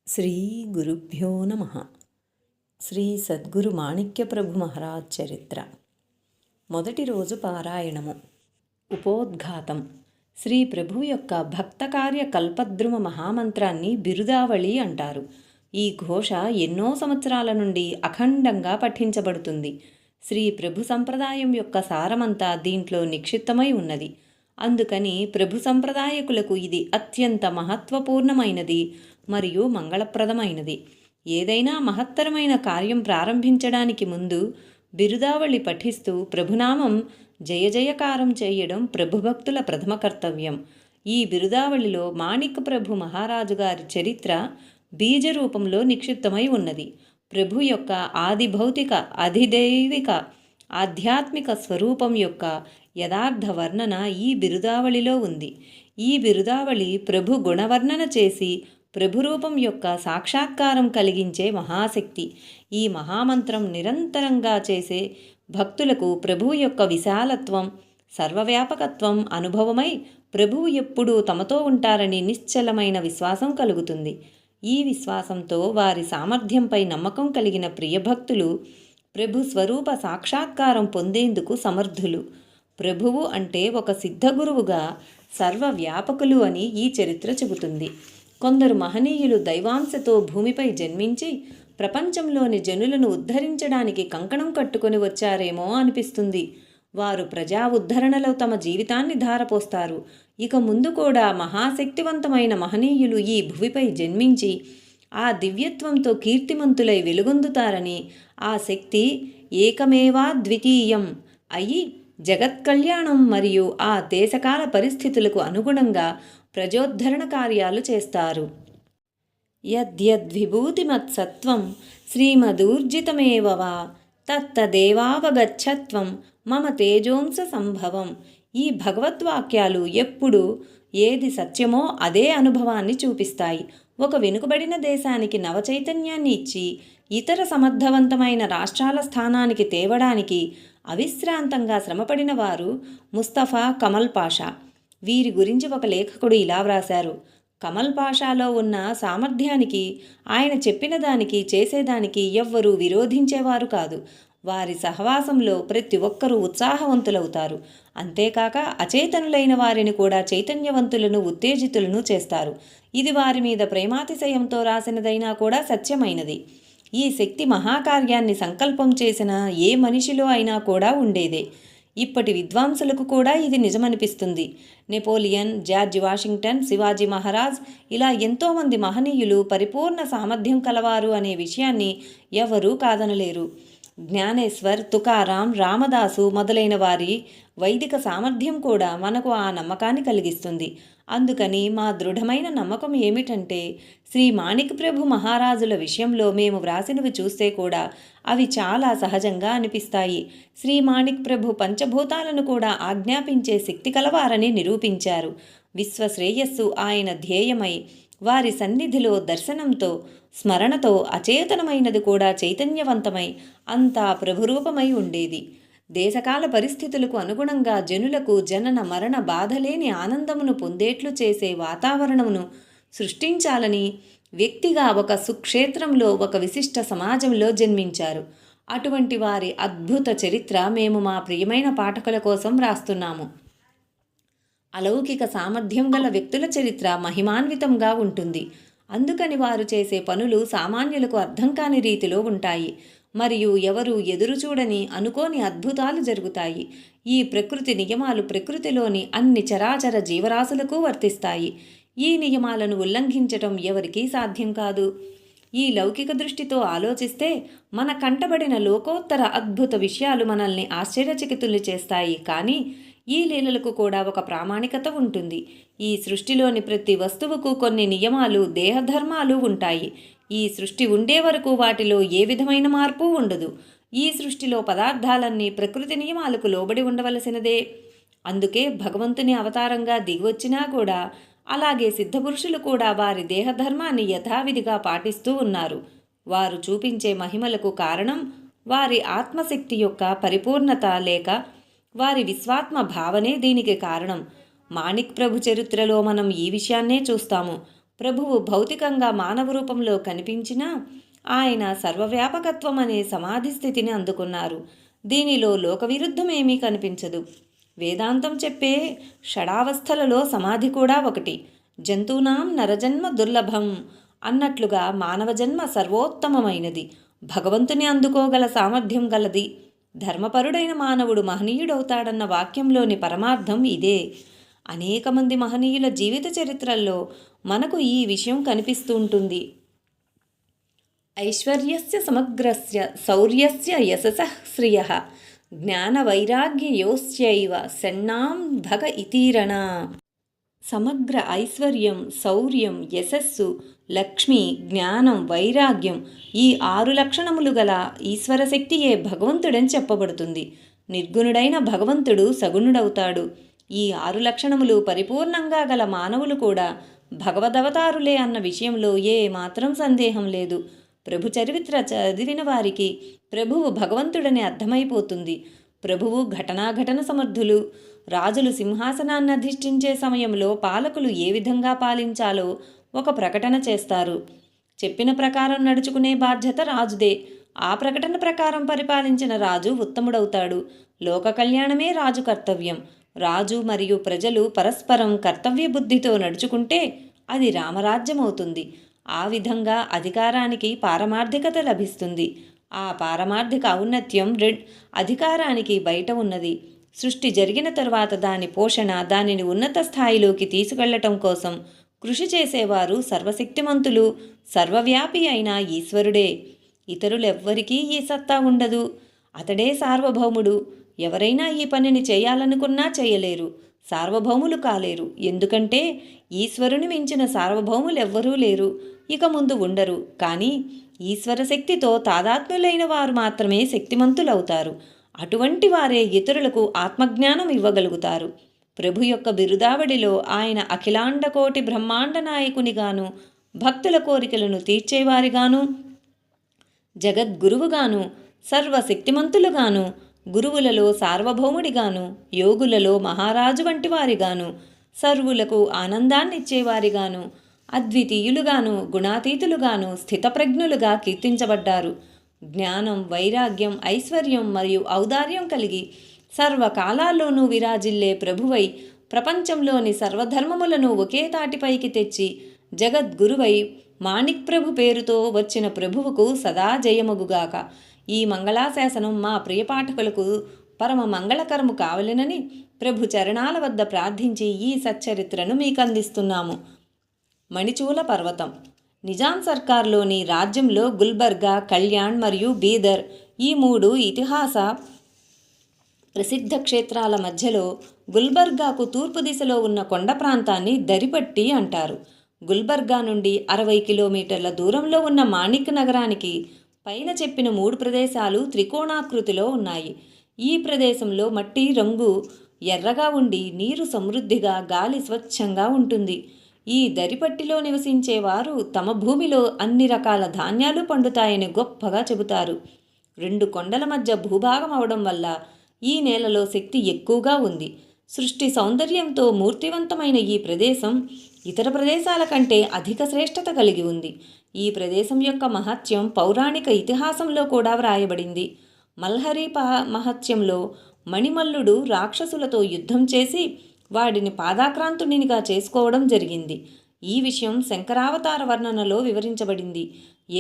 శ్రీ గురుభ్యో నమ. శ్రీ సద్గురు మాణిక్య ప్రభు మహారాజ్ చరిత్ర. మొదటి రోజు పారాయణము. ఉపోద్ఘాతం. శ్రీ ప్రభు యొక్క భక్తకార్య కల్పద్రుమ మహామంత్రాన్ని బిరుదావళి అంటారు. ఈ ఘోష ఎన్నో సంవత్సరాల నుండి అఖండంగా పఠించబడుతుంది. శ్రీ ప్రభు సంప్రదాయం యొక్క సారమంతా దీంట్లో నిక్షిప్తమై ఉన్నది. అందుకని ప్రభు సంప్రదాయకులకు ఇది అత్యంత మహత్వపూర్ణమైనది మరియు మంగళప్రదమైనది. ఏదైనా మహత్తరమైన కార్యం ప్రారంభించడానికి ముందు బిరుదావళి పఠిస్తూ ప్రభునామం జయజయకారం చేయడం ప్రభుభక్తుల ప్రథమ కర్తవ్యం. ఈ బిరుదావళిలో మాణిక్ ప్రభు మహారాజు గారి చరిత్ర బీజరూపంలో నిక్షిప్తమై ఉన్నది. ప్రభు యొక్క ఆది భౌతిక అధిదైవిక ఆధ్యాత్మిక స్వరూపం యొక్క యథార్థ వర్ణన ఈ బిరుదావళిలో ఉంది. ఈ బిరుదావళి ప్రభు గుణవర్ణన చేసి ప్రభురూపం యొక్క సాక్షాత్కారం కలిగించే మహాశక్తి. ఈ మహామంత్రం నిరంతరంగా చేసే భక్తులకు ప్రభువు యొక్క విశాలత్వం, సర్వవ్యాపకత్వం అనుభవమై ప్రభువు ఎప్పుడూ తమతో ఉంటారని నిశ్చలమైన విశ్వాసం కలుగుతుంది. ఈ విశ్వాసంతో వారి సామర్థ్యంపై నమ్మకం కలిగిన ప్రియభక్తులు ప్రభు స్వరూప సాక్షాత్కారం పొందేందుకు సమర్థులు. ప్రభువు అంటే ఒక సిద్ధగురువుగా సర్వవ్యాపకులు అని ఈ చరిత్ర చెబుతుంది. కొందరు మహనీయులు దైవాంశతో భూమిపై జన్మించి ప్రపంచంలోని జనులను ఉద్ధరించడానికి కంకణం కట్టుకొని వచ్చారేమో అనిపిస్తుంది. వారు ప్రజా ఉద్ధరణలో తమ జీవితాన్ని ధారపోస్తారు. ఇక ముందు కూడా మహాశక్తివంతమైన మహనీయులు ఈ భువిపై జన్మించి ఆ దివ్యత్వంతో కీర్తిమంతులై వెలుగొందుతారని, ఆ శక్తి ఏకమేవా ద్వితీయం అయి జగత్కళ్యాణం మరియు ఆ దేశకాల పరిస్థితులకు అనుగుణంగా ప్రజోద్ధరణ కార్యాలు చేస్తారు. యద్యద్విభూతిమత్సత్వం శ్రీమదూర్జితమేవ వా తత్తదేవావగచ్చత్వం మమ తేజోంస సంభవం. ఈ భగవద్వాక్యాలు ఎప్పుడు ఏది సత్యమో అదే అనుభవాన్ని చూపిస్తాయి. ఒక వెనుకబడిన దేశానికి నవచైతన్యాన్ని ఇచ్చి ఇతర సమర్థవంతమైన రాష్ట్రాల స్థానానికి తేవడానికి అవిశ్రాంతంగా శ్రమపడిన వారు ముస్తఫా కమల్ పాషా. వీరి గురించి ఒక లేఖకుడు ఇలా వ్రాశారు: కమల్ పాషాలో ఉన్న సామర్థ్యానికి, ఆయన చెప్పిన దానికి, చేసేదానికి ఎవ్వరూ విరోధించేవారు కాదు. వారి సహవాసంలో ప్రతి ఒక్కరూ ఉత్సాహవంతులవుతారు. అంతేకాక అచేతనులైన వారిని కూడా చైతన్యవంతులను, ఉత్తేజితులను చేస్తారు. ఇది వారి మీద ప్రేమాతిశయంతో రాసినదైనా కూడా సత్యమైనది. ఈ శక్తి మహాకార్యాన్ని సంకల్పం చేసిన ఏ మనిషిలో అయినా కూడా ఉండేదే. ఇప్పటి విద్వాంసులకు కూడా ఇది నిజమనిపిస్తుంది. Napoleon, George Washington, Shivaji Maharaj ఇలా ఎంతోమంది మహనీయులు పరిపూర్ణ సామర్థ్యం కలవారు అనే విషయాన్ని ఎవరూ కాదనలేరు. జ్ఞానేశ్వర్, తుకారాం, రామదాసు మొదలైన వారి వైదిక సామర్థ్యం కూడా మనకు ఆ నమ్మకాన్ని కలిగిస్తుంది. అందుకని మా దృఢమైన నమ్మకం ఏమిటంటే, శ్రీ మాణిక్ ప్రభు మహారాజుల విషయంలో మేము వ్రాసినవి చూస్తే కూడా అవి చాలా సహజంగా అనిపిస్తాయి. శ్రీ మాణిక్ ప్రభు పంచభూతాలను కూడా ఆజ్ఞాపించే శక్తి కలవారని నిరూపించారు. విశ్వశ్రేయస్సు ఆయన ధ్యేయమై వారి సన్నిధిలో దర్శనంతో, స్మరణతో అచేతనమైనది కూడా చైతన్యవంతమై అంతా ప్రభురూపమై ఉండేది. దేశకాల పరిస్థితులకు అనుగుణంగా జనులకు జనన మరణ బాధలేని ఆనందమును పొందేట్లు చేసే వాతావరణమును సృష్టించాలని వ్యక్తిగా ఒక సుక్షేత్రంలో, ఒక విశిష్ట సమాజంలో జన్మించారు. అటువంటి వారి అద్భుత చరిత్ర మేము మా ప్రియమైన పాఠకుల కోసం రాస్తున్నాము. అలౌకిక సామర్థ్యం గల వ్యక్తుల చరిత్ర మహిమాన్వితంగా ఉంటుంది. అందుకని వారు చేసే పనులు సామాన్యులకు అర్థం కాని రీతిలో ఉంటాయి మరియు ఎవరు ఎదురు చూడని అనుకోని అద్భుతాలు జరుగుతాయి. ఈ ప్రకృతి నియమాలు ప్రకృతిలోని అన్ని చరాచర జీవరాశులకు వర్తిస్తాయి. ఈ నియమాలను ఉల్లంఘించటం ఎవరికీ సాధ్యం కాదు. ఈ లౌకిక దృష్టితో ఆలోచిస్తే మన కంటబడిన లోకోత్తర అద్భుత విషయాలు మనల్ని ఆశ్చర్యచకితుల్ని చేస్తాయి. కానీ ఈ లీలలకు కూడా ఒక ప్రామాణికత ఉంటుంది. ఈ సృష్టిలోని ప్రతి వస్తువుకు కొన్ని నియమాలు, దేహధర్మాలు ఉంటాయి. ఈ సృష్టి ఉండే వరకు వాటిలో ఏ విధమైన మార్పు ఉండదు. ఈ సృష్టిలో పదార్థాలన్నీ ప్రకృతి నియమాలకు లోబడి ఉండవలసినదే. అందుకే భగవంతుని అవతారంగా దిగివచ్చినా కూడా అలాగే సిద్ధపురుషులు కూడా వారి దేహధర్మాన్ని యథావిధిగా పాటిస్తూ ఉన్నారు. వారు చూపించే మహిమలకు కారణం వారి ఆత్మశక్తి యొక్క పరిపూర్ణత లేక వారి విశ్వాత్మ భావనే దీనికి కారణం. మాణిక్ ప్రభు చరిత్రలో మనం ఈ విషయాన్నే చూస్తాము. ప్రభువు భౌతికంగా మానవ రూపంలో కనిపించినా ఆయన సర్వవ్యాపకత్వం అనే సమాధి స్థితిని అందుకున్నారు. దీనిలో లోకవిరుద్ధమేమీ కనిపించదు. వేదాంతం చెప్పే షడావస్థలలో సమాధి కూడా ఒకటి. జంతూనాం నరజన్మ దుర్లభం అన్నట్లుగా మానవ జన్మ సర్వోత్తమమైనది, భగవంతుని అందుకోగల సామర్థ్యం గలది. ధర్మపరుడైన మానవుడు మహనీయుడవుతాడన్న వాక్యంలోని పరమార్థం ఇదే. అనేక మంది మహనీయుల జీవిత చరిత్రల్లో మనకు ఈ విషయం కనిపిస్తూ ఉంటుంది. ఐశ్వర్యస్య సమగ్రస్య శౌర్యస్య యశసః శ్రియః జ్ఞానవైరాగ్యయోశ్చైవ షణ్ణాం భగ ఇతీరణ. సమగ్ర ఐశ్వర్యం, శౌర్యం, యశస్సు, లక్ష్మి, జ్ఞానం, వైరాగ్యం ఈ 6 లక్షణములు గల ఈశ్వరశక్తియే భగవంతుడని చెప్పబడుతుంది. నిర్గుణుడైన భగవంతుడు సగుణుడవుతాడు. ఈ 6 లక్షణములు పరిపూర్ణంగా గల మానవులు కూడా భగవదవతారులే అన్న విషయంలో ఏ మాత్రం సందేహం లేదు. ప్రభు చరిత్ర చదివిన వారికి ప్రభువు భగవంతుడని అర్థమైపోతుంది. ప్రభువు ఘటనాఘటన సమర్థులు. రాజులు సింహాసనాన్ని అధిష్ఠించే సమయంలో పాలకులు ఏ విధంగా పాలించాలో ఒక ప్రకటన చేస్తారు. చెప్పిన ప్రకారం నడుచుకునే బాధ్యత రాజుదే. ఆ ప్రకటన ప్రకారం పరిపాలించిన రాజు ఉత్తముడవుతాడు. లోక కళ్యాణమే రాజు కర్తవ్యం. రాజు మరియు ప్రజలు పరస్పరం కర్తవ్య బుద్ధితో నడుచుకుంటే అది రామరాజ్యమవుతుంది. ఆ విధంగా అధికారానికి పారమార్థికత లభిస్తుంది. ఆ పారమార్థిక ఔన్నత్యం అధికారానికి బయట ఉన్నది. సృష్టి జరిగిన తరువాత దాని పోషణ, దానిని ఉన్నత స్థాయిలోకి తీసుకెళ్లటం కోసం కృషి చేసేవారు సర్వశక్తిమంతులు, సర్వవ్యాపి అయిన ఈశ్వరుడే. ఇతరులెవ్వరికీ ఈ సత్తా ఉండదు. అతడే సార్వభౌముడు. ఎవరైనా ఈ పనిని చేయాలనుకున్నా చేయలేరు, సార్వభౌములు కాలేరు. ఎందుకంటే ఈశ్వరుని మించిన సార్వభౌములెవ్వరూ లేరు, ఇక ముందు ఉండరు. కానీ ఈశ్వర శక్తితో తాదాత్మ్యులైన వారు మాత్రమే శక్తిమంతులవుతారు. అటువంటి వారే ఇతరులకు ఆత్మజ్ఞానం ఇవ్వగలుగుతారు. ప్రభు యొక్క బిరుదావడిలో ఆయన అఖిలాండకోటి బ్రహ్మాండ నాయకునిగాను, భక్తుల కోరికలను తీర్చేవారిగాను, జగద్గురువుగాను, సర్వశక్తిమంతులుగాను, గురువులలో సార్వభౌముడిగాను, యోగులలో మహారాజు వంటి వారిగాను, సర్వులకు ఆనందాన్నిచ్చేవారిగాను, అద్వితీయులుగాను, గుణాతీతులుగాను, స్థితప్రజ్ఞులుగా కీర్తించబడ్డారు. జ్ఞానం, వైరాగ్యం, ఐశ్వర్యం మరియు ఔదార్యం కలిగి సర్వకాలాల్లోనూ విరాజిల్లే ప్రభువై ప్రపంచంలోని సర్వధర్మములను ఒకే తాటిపైకి తెచ్చి జగద్గురువై మాణిక్ ప్రభు పేరుతో వచ్చిన ప్రభువుకు సదా జయమగుగాక. ఈ మంగళాశాసనం మా ప్రియపాఠకులకు పరమ మంగళకరము కావలెనని ప్రభు చరణాల వద్ద ప్రార్థించి ఈ సచ్చరిత్రను మీకు అందిస్తున్నాము. మణిచూల పర్వతం. నిజాం సర్కార్లోని రాజ్యంలో గుల్బర్గా, కళ్యాణ్ మరియు బీదర్ ఈ 3 ఇతిహాస ప్రసిద్ధ క్షేత్రాల మధ్యలో గుల్బర్గాకు తూర్పు దిశలో ఉన్న కొండ ప్రాంతాన్ని దరిపట్టి అంటారు. గుల్బర్గా నుండి 60 కిలోమీటర్ల దూరంలో ఉన్న మాణిక్ నగరానికి పైన చెప్పిన 3 ప్రదేశాలు త్రికోణాకృతిలో ఉన్నాయి. ఈ ప్రదేశంలో మట్టి రంగు ఎర్రగా ఉండి నీరు సమృద్ధిగా, గాలి స్వచ్ఛంగా ఉంటుంది. ఈ దరిపట్టిలో నివసించేవారు తమ భూమిలో అన్ని రకాల ధాన్యాలు పండుతాయని గొప్పగా చెబుతారు. 2 కొండల మధ్య భూభాగం అవడం వల్ల ఈ నేలలో శక్తి ఎక్కువగా ఉంది. సృష్టి సౌందర్యంతో మూర్తివంతమైన ఈ ప్రదేశం ఇతర ప్రదేశాల కంటే అధిక శ్రేష్టత కలిగి ఉంది. ఈ ప్రదేశం యొక్క మహత్యం పౌరాణిక ఇతిహాసంలో కూడా వ్రాయబడింది. మల్హరి మహత్యంలో మణిమల్లుడు రాక్షసులతో యుద్ధం చేసి వాడిని పాదాక్రాంతునిగా చేసుకోవడం జరిగింది. ఈ విషయం శంకరావతార వర్ణనలో వివరించబడింది.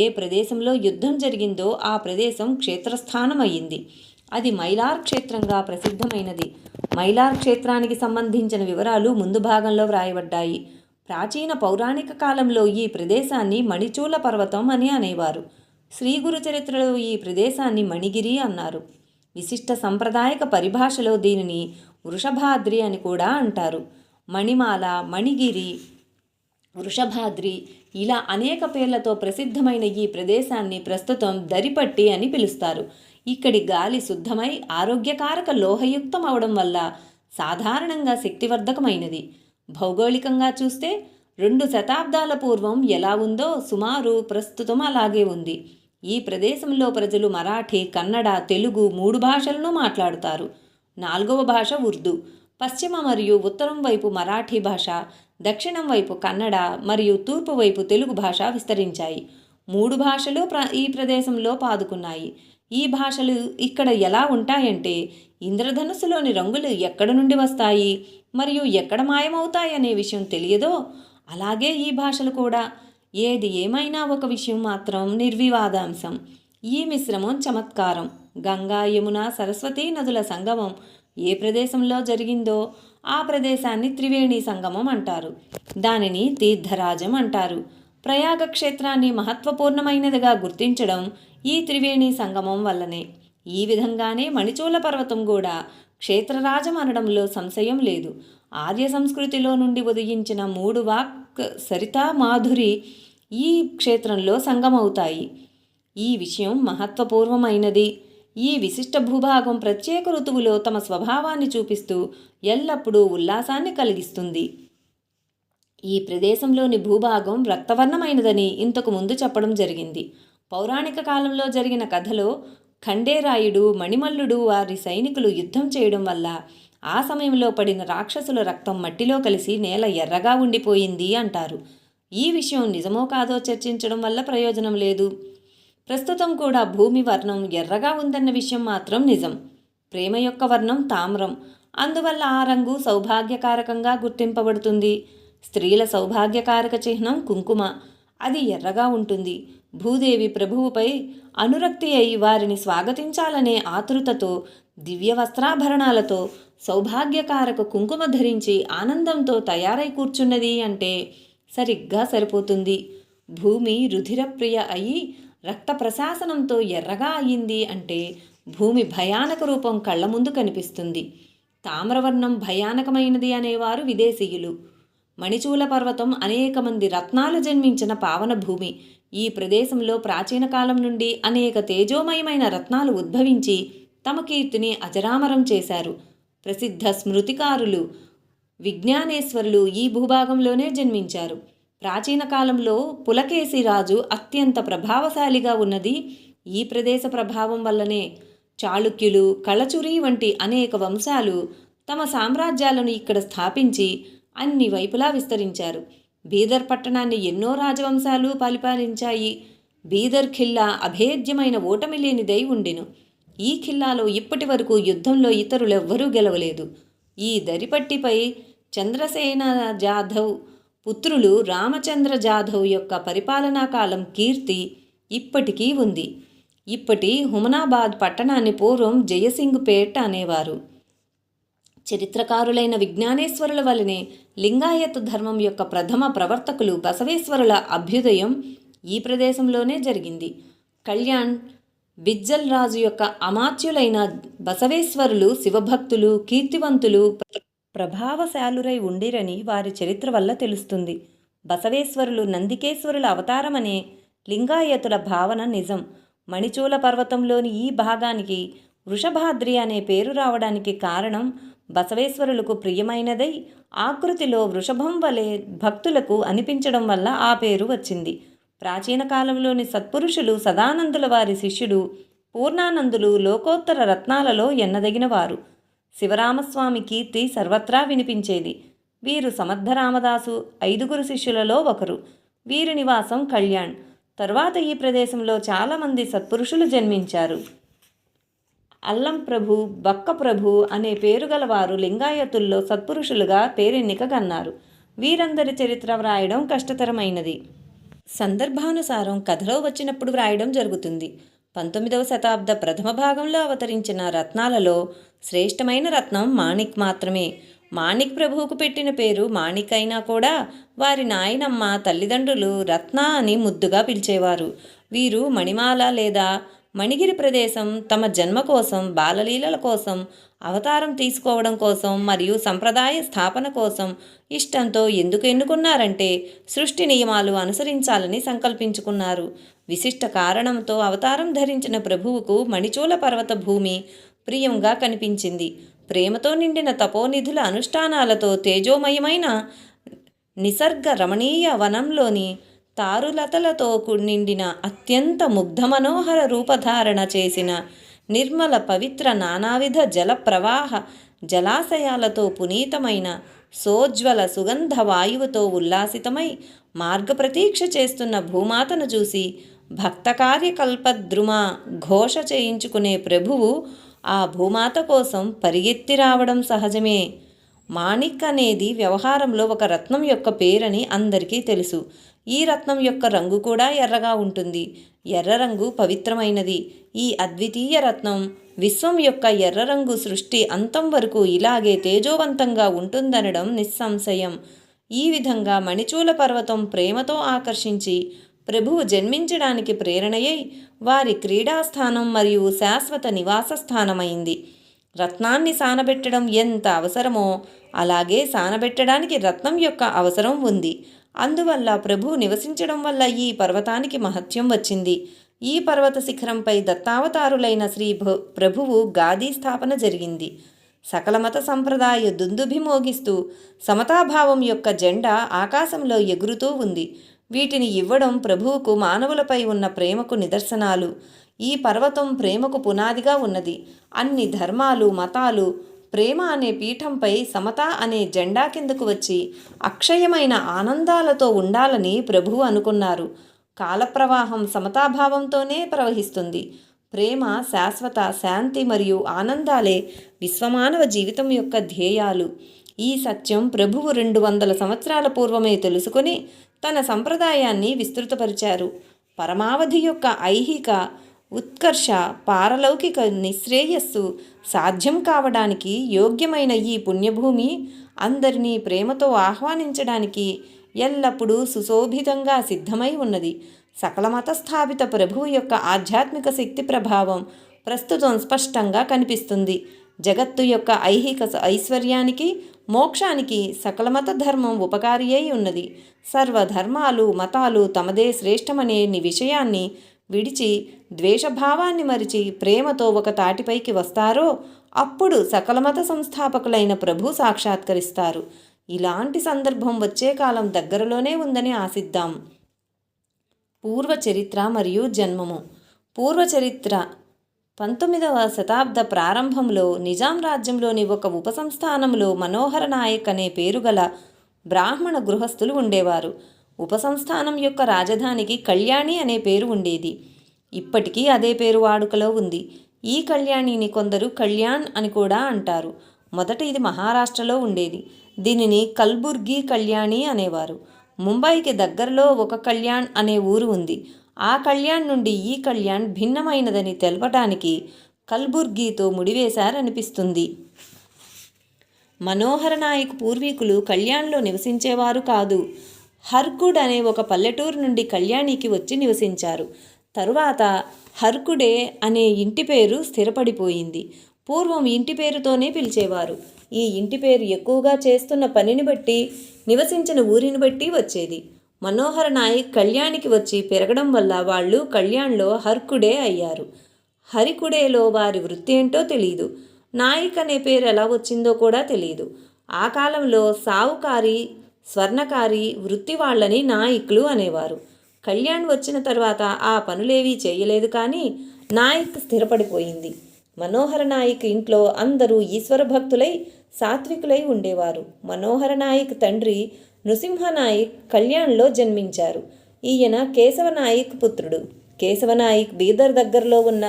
ఏ ప్రదేశంలో యుద్ధం జరిగిందో ఆ ప్రదేశం క్షేత్రస్థానమయ్యింది. అది మైలార్ క్షేత్రంగా ప్రసిద్ధమైనది. మైలార్ క్షేత్రానికి సంబంధించిన వివరాలు ముందు భాగంలో వ్రాయబడ్డాయి. ప్రాచీన పౌరాణిక కాలంలో ఈ ప్రదేశాన్ని మణిచూల పర్వతం అని అనేవారు. శ్రీ గురు చరిత్రలో ఈ ప్రదేశాన్ని మణిగిరి అన్నారు. విశిష్ట సంప్రదాయక పరిభాషలో దీనిని వృషభాద్రి అని కూడా అంటారు. మణిమాల, మణిగిరి, వృషభాద్రి ఇలా అనేక పేర్లతో ప్రసిద్ధమైన ఈ ప్రదేశాన్ని ప్రస్తుతం దరిపట్టి అని పిలుస్తారు. ఇక్కడి గాలి శుద్ధమై ఆరోగ్యకారక లోహయుక్తం అవడం వల్ల సాధారణంగా శక్తివర్ధకమైనది. భౌగోళికంగా చూస్తే 2 శతాబ్దాల పూర్వం ఎలా ఉందో సుమారు ప్రస్తుతం అలాగే ఉంది. ఈ ప్రదేశంలో ప్రజలు మరాఠీ, కన్నడ, తెలుగు 3 భాషలను మాట్లాడుతారు. 4వ భాష ఉర్దూ. పశ్చిమ మరియు ఉత్తరం వైపు మరాఠీ భాష, దక్షిణం వైపు కన్నడ మరియు తూర్పు వైపు తెలుగు భాష విస్తరించాయి. 3 భాషలు ఈ ప్రదేశంలో పాదుకున్నాయి. ఈ భాషలు ఇక్కడ ఎలా ఉంటాయంటే, ఇంద్రధనుస్సులోని రంగులు ఎక్కడ నుండి వస్తాయి మరియు ఎక్కడ మాయమవుతాయనే విషయం తెలియదో అలాగే ఈ భాషలు కూడా. ఏది ఏమైనా ఒక విషయం మాత్రం నిర్వివాదాంశం. ఈ మిశ్రమం చమత్కారం. గంగా, యమున, సరస్వతి నదుల సంగమం ఏ ప్రదేశంలో జరిగిందో ఆ ప్రదేశాన్ని త్రివేణి సంగమం అంటారు. దానిని తీర్థరాజం అంటారు. ప్రయాగ క్షేత్రాన్ని మహత్వపూర్ణమైనదిగా గుర్తించడం ఈ త్రివేణి సంగమం వల్లనే. ఈ విధంగానే మణిచూల పర్వతం కూడా క్షేత్రరాజం అనడంలో సంశయం లేదు. ఆర్య సంస్కృతిలో నుండి ఉదయించిన 3 వాక్, సరిత, మాధురి ఈ క్షేత్రంలో సంగమవుతాయి. ఈ విషయం మహత్వపూర్వమైనది. ఈ విశిష్ట భూభాగం ప్రత్యేక ఋతువులో తమ స్వభావాన్ని చూపిస్తూ ఎల్లప్పుడూ ఉల్లాసాన్ని కలిగిస్తుంది. ఈ ప్రదేశంలోని భూభాగం రక్తవర్ణమైనదని ఇంతకు ముందు చెప్పడం జరిగింది. పౌరాణిక కాలంలో జరిగిన కథలో ఖండేరాయుడు, మణిమల్లుడు వారి సైనికులు యుద్ధం చేయడం వల్ల ఆ సమయంలో పడిన రాక్షసుల రక్తం మట్టిలో కలిసి నేల ఎర్రగా ఉండిపోయింది అంటారు. ఈ విషయం నిజమో కాదో చర్చించడం వల్ల ప్రయోజనం లేదు. ప్రస్తుతం కూడా భూమి వర్ణం ఎర్రగా ఉందన్న విషయం మాత్రం నిజం. ప్రేమ యొక్క వర్ణం తామ్రం. అందువల్ల ఆ రంగు సౌభాగ్యకారకంగా గుర్తింపబడుతుంది. స్త్రీల సౌభాగ్యకారక చిహ్నం కుంకుమ. అది ఎర్రగా ఉంటుంది. భూదేవి ప్రభువుపై అనురక్తి అయి వారిని స్వాగతించాలనే ఆతృతతో దివ్య వస్త్రాభరణాలతో సౌభాగ్యకారక కుంకుమ ధరించి ఆనందంతో తయారై కూర్చున్నది అంటే సరిగ్గా సరిపోతుంది. భూమి రుధిరప్రియ అయి రక్త ప్రశాసనంతో ఎర్రగా అయ్యింది అంటే భూమి భయానక రూపం కళ్ళ ముందు కనిపిస్తుంది. తామ్రవర్ణం భయానకమైనది అనేవారు విదేశీయులు. మణిచూల పర్వతం అనేక మంది రత్నాలు జన్మించిన పావన భూమి. ఈ ప్రదేశంలో ప్రాచీన కాలం నుండి అనేక తేజోమయమైన రత్నాలు ఉద్భవించి తమ కీర్తిని అజరామరం చేశారు. ప్రసిద్ధ స్మృతికారులు విజ్ఞానేశ్వరులు ఈ భూభాగంలోనే జన్మించారు. ప్రాచీన కాలంలో పులకేశి రాజు అత్యంత ప్రభావశాలిగా ఉన్నది ఈ ప్రదేశ ప్రభావం వల్లనే. చాళుక్యులు, కళచురి వంటి అనేక వంశాలు తమ సామ్రాజ్యాలను ఇక్కడ స్థాపించి అన్ని వైపులా విస్తరించారు. బీదర్ పట్టణాన్ని ఎన్నో రాజవంశాలు పరిపాలించాయి. బీదర్ ఖిల్లా అభేద్యమైన ఓటమి లేనిదై ఉండెను. ఈ ఖిల్లాలో ఇప్పటి వరకు యుద్ధంలో ఇతరులెవ్వరూ గెలవలేదు. ఈ దరిపట్టిపై చంద్రసేన జాధవ్ పుత్రులు రామచంద్ర జాధవ్ యొక్క పరిపాలనా కాలం కీర్తి ఇప్పటికీ ఉంది. ఇప్పటి హుమనాబాద్ పట్టణాన్ని పూర్వం జయసింగ్ పేట్ అనేవారు. చరిత్రకారులైన విజ్ఞానేశ్వరుల వలనే లింగాయత్ ధర్మం యొక్క ప్రథమ ప్రవర్తకులు బసవేశ్వరుల అభ్యుదయం ఈ ప్రదేశంలోనే జరిగింది. కళ్యాణ్ బిజ్జల్ రాజు యొక్క అమాత్యులైన బసవేశ్వరులు శివభక్తులు, కీర్తివంతులు, ప్రభావశాలురై ఉండిరని వారి చరిత్ర వల్ల తెలుస్తుంది. బసవేశ్వరులు నందికేశ్వరుల అవతారమనే లింగాయతుల భావన నిజం. మణిచూల పర్వతంలోని ఈ భాగానికి వృషభాద్రి అనే పేరు రావడానికి కారణం బసవేశ్వరులకు ప్రియమైనదై ఆకృతిలో వృషభం వలె భక్తులకు అనిపించడం వల్ల ఆ పేరు వచ్చింది. ప్రాచీన కాలంలోని సత్పురుషులు సదానందుల వారి శిష్యుడు పూర్ణానందులు లోకోత్తర రత్నాలలో ఎన్నదగినవారు. శివరామస్వామి కీర్తి సర్వత్రా వినిపించేది. వీరు సమర్థ రామదాసు 5 శిష్యులలో ఒకరు. వీరి నివాసం కళ్యాణ్. తరువాత ఈ ప్రదేశంలో చాలామంది సత్పురుషులు జన్మించారు. అల్లం ప్రభు, బక్క ప్రభు అనే పేరు గలవారు లింగాయతుల్లో సత్పురుషులుగా పేరెన్నిక కన్నారు. వీరందరి చరిత్ర వ్రాయడం కష్టతరమైనది. సందర్భానుసారం కథలో వచ్చినప్పుడు వ్రాయడం జరుగుతుంది. 19వ శతాబ్ద ప్రథమ భాగంలో అవతరించిన రత్నాలలో శ్రేష్టమైన రత్నం మాణిక్ మాత్రమే. మాణిక్ ప్రభువుకు పెట్టిన పేరు మాణిక్ అయినా కూడా వారి నాయనమ్మ, తల్లిదండ్రులు రత్న అని ముద్దుగా పిలిచేవారు. వీరు మణిమాల లేదా మణిగిరి ప్రదేశం తమ జన్మ కోసం, బాలలీలల కోసం, అవతారం తీసుకోవడం కోసం మరియు సంప్రదాయ స్థాపన కోసం ఇష్టంతో ఎందుకు ఎన్నుకున్నారంటే సృష్టి నియమాలు అనుసరించాలని సంకల్పించుకున్నారు. విశిష్ట కారణంతో అవతారం ధరించిన ప్రభువుకు మణిచూల పర్వత భూమి ప్రియంగా కనిపించింది. ప్రేమతో నిండిన తపోనిధుల అనుష్ఠానాలతో తేజోమయమైన నిసర్గ రమణీయ వనంలోని తారులతలతో నిండిన అత్యంత ముగ్ధ మనోహర రూపధారణ చేసిన నిర్మల పవిత్ర నానావిధ జల ప్రవాహ జలాశయాలతో పునీతమైన సోజ్వల సుగంధ వాయువుతో ఉల్లాసితమై మార్గప్రతీక్ష చేస్తున్న భూమాతను చూసి భక్త కార్యకల్పద్రుమ ఘోష చేయించుకునే ప్రభువు ఆ భూమాత కోసం పరిగెత్తి రావడం సహజమే. మాణిక్ అనేది వ్యవహారంలో ఒక రత్నం యొక్క పేరని అందరికీ తెలుసు. ఈ రత్నం యొక్క రంగు కూడా ఎర్రగా ఉంటుంది. ఎర్ర రంగు పవిత్రమైనది. ఈ అద్వితీయ రత్నం విశ్వం యొక్క ఎర్ర రంగు సృష్టి అంతం వరకు ఇలాగే తేజోవంతంగా ఉంటుందనడం నిస్సంశయం. ఈ విధంగా మణిచూల పర్వతం ప్రేమతో ఆకర్షించి ప్రభువు జన్మించడానికి ప్రేరణయై వారి క్రీడాస్థానం మరియు శాశ్వత నివాస స్థానమైంది. రత్నాన్ని సానబెట్టడం ఎంత అవసరమో అలాగే సానబెట్టడానికి రత్నం యొక్క అవసరం ఉంది. అందువల్ల ప్రభువు నివసించడం వల్ల ఈ పర్వతానికి మహత్యం వచ్చింది. ఈ పర్వత శిఖరంపై దత్తావతారులైన ప్రభువు గాదీ స్థాపన జరిగింది. సకల మత సంప్రదాయ దుందుభి మోగిస్తూ సమతాభావం యొక్క జెండా ఆకాశంలో ఎగురుతూ ఉంది. వీటిని ఇవ్వడం ప్రభువుకు మానవులపై ఉన్న ప్రేమకు నిదర్శనాలు. ఈ పర్వతం ప్రేమకు పునాదిగా ఉన్నది. అన్ని ధర్మాలు, మతాలు ప్రేమ అనే పీఠంపై సమత అనే జెండా కిందకు వచ్చి అక్షయమైన ఆనందాలతో ఉండాలని ప్రభువు అనుకున్నారు. కాలప్రవాహం సమతాభావంతోనే ప్రవహిస్తుంది. ప్రేమ, శాశ్వత శాంతి మరియు ఆనందాలే విశ్వమానవ జీవితం యొక్క ధ్యేయాలు. ఈ సత్యం ప్రభువు 200 సంవత్సరాల పూర్వమే తెలుసుకొని తన సంప్రదాయాన్ని విస్తృతపరిచారు. పరమావధి యొక్క ఐహిక ఉత్కర్ష, పారలౌకిక నిశ్రేయస్సు సాధ్యం కావడానికి యోగ్యమైన ఈ పుణ్యభూమి అందరినీ ప్రేమతో ఆహ్వానించడానికి ఎల్లప్పుడూ సుశోభితంగా సిద్ధమై ఉన్నది. సకల మతస్థాపిత ప్రభువు యొక్క ఆధ్యాత్మిక శక్తి ప్రభావం ప్రస్తుతం స్పష్టంగా కనిపిస్తుంది. జగత్తు యొక్క ఐహిక ఐశ్వర్యానికి, మోక్షానికి సకల మత ధర్మం ఉపకారి అయి ఉన్నది. సర్వధర్మాలు, మతాలు తమదే శ్రేష్టమనే విషయాన్ని విడిచి ద్వేషభావాన్ని మరిచి ప్రేమతో ఒక తాటిపైకి వస్తారో అప్పుడు సకల మత సంస్థాపకులైన ప్రభు సాక్షాత్కరిస్తారు. ఇలాంటి సందర్భం వచ్చే కాలం దగ్గరలోనే ఉందని ఆశిద్దాం. పూర్వచరిత్ర మరియు జన్మము. పూర్వచరిత్ర 19వ శతాబ్ద ప్రారంభంలో నిజాం రాజ్యంలోని ఒక ఉపసంస్థానంలో మనోహర నాయక్ అనే పేరుగల బ్రాహ్మణ గృహస్థులు ఉండేవారు. ఉపసంస్థానం యొక్క రాజధానికి కళ్యాణి అనే పేరు ఉండేది. ఇప్పటికీ అదే పేరు వాడుకలో ఉంది. ఈ కళ్యాణిని కొందరు కళ్యాణ్ అని కూడా అంటారు. మొదట ఇది మహారాష్ట్రలో ఉండేది. దీనిని కల్బుర్గి కళ్యాణి అనేవారు. ముంబైకి దగ్గరలో ఒక కళ్యాణ్ అనే ఊరు ఉంది. ఆ కళ్యాణ్ నుండి ఈ కళ్యాణ్ భిన్నమైనదని తెలపటానికి కల్బుర్గితో ముడివేశారనిపిస్తుంది. మనోహర నాయక్ పూర్వీకులు కళ్యాణ్లో నివసించేవారు కాదు. హర్కుడ్ అనే ఒక పల్లెటూరు నుండి కళ్యాణికి వచ్చి నివసించారు. తరువాత హర్కుడే అనే ఇంటి పేరు స్థిరపడిపోయింది. పూర్వం ఇంటి పేరుతోనే పిలిచేవారు. ఈ ఇంటి పేరు ఎక్కువగా చేస్తున్న పనిని బట్టి, నివసించిన ఊరిని బట్టి వచ్చేది. మనోహర నాయక్ కళ్యాణికి వచ్చి పెరగడం వల్ల వాళ్ళు కళ్యాణ్లో హర్కుడే అయ్యారు. హరికుడేలో వారి వృత్తి ఏంటో తెలియదు. నాయక్ అనే పేరు ఎలా వచ్చిందో కూడా తెలియదు. ఆ కాలంలో సావుకారి, స్వర్ణకారి వృత్తి వాళ్ళని నాయకులు అనేవారు. కళ్యాణ్ వచ్చిన తర్వాత ఆ పనులేవీ చేయలేదు, కానీ నాయక్ స్థిరపడిపోయింది. మనోహర నాయక్ ఇంట్లో అందరూ ఈశ్వర భక్తులై సాత్వికులై ఉండేవారు. మనోహర నాయక్ తండ్రి నృసింహనాయక్ కళ్యాణ్లో జన్మించారు. ఈయన కేశవనాయక్ పుత్రుడు. కేశవనాయక్ బీదర్ దగ్గరలో ఉన్న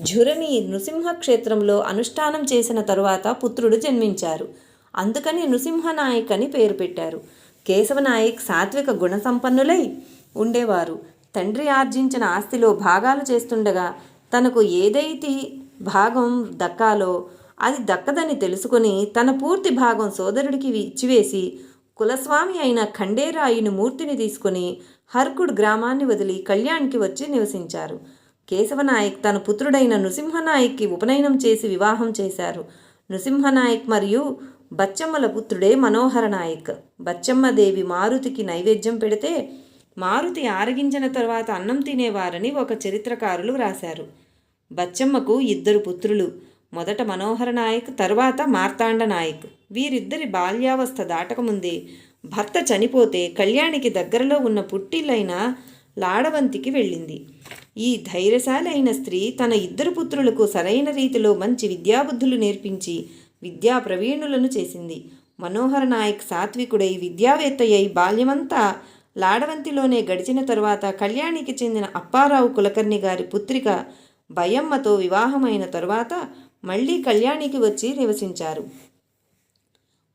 ఝురణి నృసింహ క్షేత్రంలో అనుష్ఠానం చేసిన తరువాత పుత్రుడు జన్మించారు. అందుకని నృసింహనాయక్ అని పేరు పెట్టారు. కేశవనాయక్ సాత్విక గుణ సంపన్నులై ఉండేవారు. తండ్రి ఆర్జించిన ఆస్తిలో భాగాలు చేస్తుండగా తనకు ఏదైతే భాగం దక్కాలో అది దక్కదని తెలుసుకొని తన పూర్తి భాగం సోదరుడికి ఇచ్చివేసి కులస్వామి అయిన ఖండేరాయుని మూర్తిని తీసుకుని హర్కుడ్ గ్రామాన్ని వదిలి కళ్యాణ్కి వచ్చి నివసించారు. కేశవనాయక్ తన పుత్రుడైన నృసింహనాయక్కి ఉపనయనం చేసి వివాహం చేశారు. నృసింహనాయక్ మరియు బచ్చమ్మల పుత్రుడే మనోహర నాయక్. బచ్చమ్మదేవి మారుతికి నైవేద్యం పెడితే మారుతి ఆరగించిన తర్వాత అన్నం తినేవారని ఒక చరిత్రకారులు రాశారు. బచ్చమ్మకు 2 పుత్రులు. మొదట మనోహర నాయక్, తర్వాత మార్తాండ నాయక్. వీరిద్దరి బాల్యావస్థ దాటకముందే భర్త చనిపోతే కళ్యాణికి దగ్గరలో ఉన్న పుట్టిల్లైన లాడవంతికి వెళ్ళింది. ఈ ధైర్యశాలి అయిన స్త్రీ తన 2 పుత్రులకు సరైన రీతిలో మంచి విద్యాబుద్ధులు నేర్పించి విద్యా ప్రవీణులను చేసింది. మనోహర నాయక్ సాత్వికుడై విద్యావేత్తయ్యై బాల్యమంతా లాడవంతిలోనే గడిచిన తరువాత కళ్యాణికి చెందిన అప్పారావు కులకర్ణి గారి పుత్రిక బయమ్మతో వివాహమైన తరువాత మళ్ళీ కళ్యాణికి వచ్చి నివసించారు.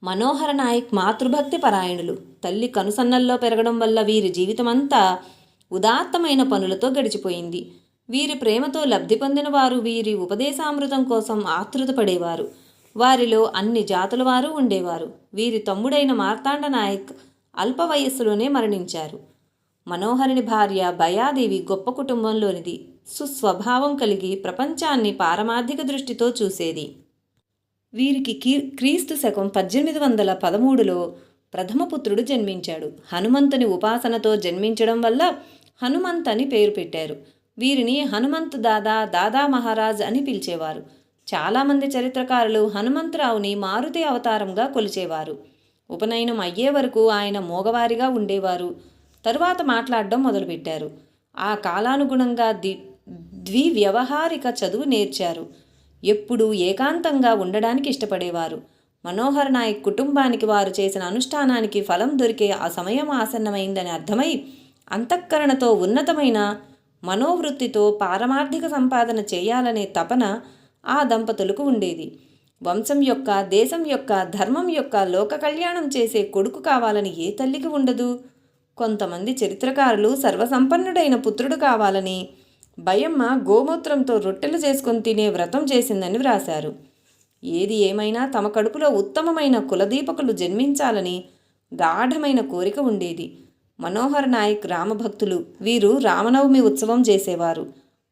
మనోహర నాయక్ మాతృభక్తి పరాయణులు. తల్లి కనుసన్నల్లో పెరగడం వల్ల వీరి జీవితమంతా ఉదాత్తమైన పనులతో గడిచిపోయింది. వీరి ప్రేమతో లబ్ధి పొందిన వారు వీరి ఉపదేశామృతం కోసం ఆతృతపడేవారు. వారిలో అన్ని జాతుల వారు ఉండేవారు. వీరి తమ్ముడైన మార్తాండ నాయక్ అల్ప వయస్సులోనే మరణించారు. మనోహరుని భార్య భయాదేవి గొప్ప కుటుంబంలోనిది. సుస్వభావం కలిగి ప్రపంచాన్ని పారమార్థిక దృష్టితో చూసేది. వీరికి క్రీస్తు శకం 1813లో ప్రథమపుత్రుడు జన్మించాడు. హనుమంతుని ఉపాసనతో జన్మించడం వల్ల హనుమంత్ అని పేరు పెట్టారు. వీరిని హనుమంత్ దాదా మహారాజ్ అని పిలిచేవారు. చాలామంది చరిత్రకారులు హనుమంతరావుని మారుతి అవతారంగా కొలిచేవారు. ఉపనయనం అయ్యే వరకు ఆయన మోగవారిగా ఉండేవారు. తరువాత మాట్లాడడం మొదలుపెట్టారు. ఆ కాలానుగుణంగా ద్వివ్యవహారిక చదువు నేర్చారు. ఎప్పుడూ ఏకాంతంగా ఉండడానికి ఇష్టపడేవారు. మనోహర్ నాయక్ కుటుంబానికి వారు చేసిన అనుష్ఠానానికి ఫలం దొరికే ఆ సమయం ఆసన్నమైందని అర్థమై అంతఃకరణతో ఉన్నతమైన మనోవృత్తితో పారమార్థిక సంపాదన చేయాలనే తపన ఆ దంపతులకు ఉండేది. వంశం యొక్క, దేశం యొక్క, ధర్మం యొక్క లోక కళ్యాణం చేసే కొడుకు కావాలని ఏ తల్లికి ఉండదు? కొంతమంది చరిత్రకారులు సర్వసంపన్నుడైన పుత్రుడు కావాలని భయమ్మ గోమూత్రంతో రొట్టెలు చేసుకొని తినే వ్రతం చేసిందని వ్రాశారు. ఏది ఏమైనా తమ కడుపులో ఉత్తమమైన కులదీపకులు జన్మించాలని గాఢమైన కోరిక ఉండేది. మనోహర్ నాయక్ రామభక్తులు. వీరు రామనవమి ఉత్సవం చేసేవారు.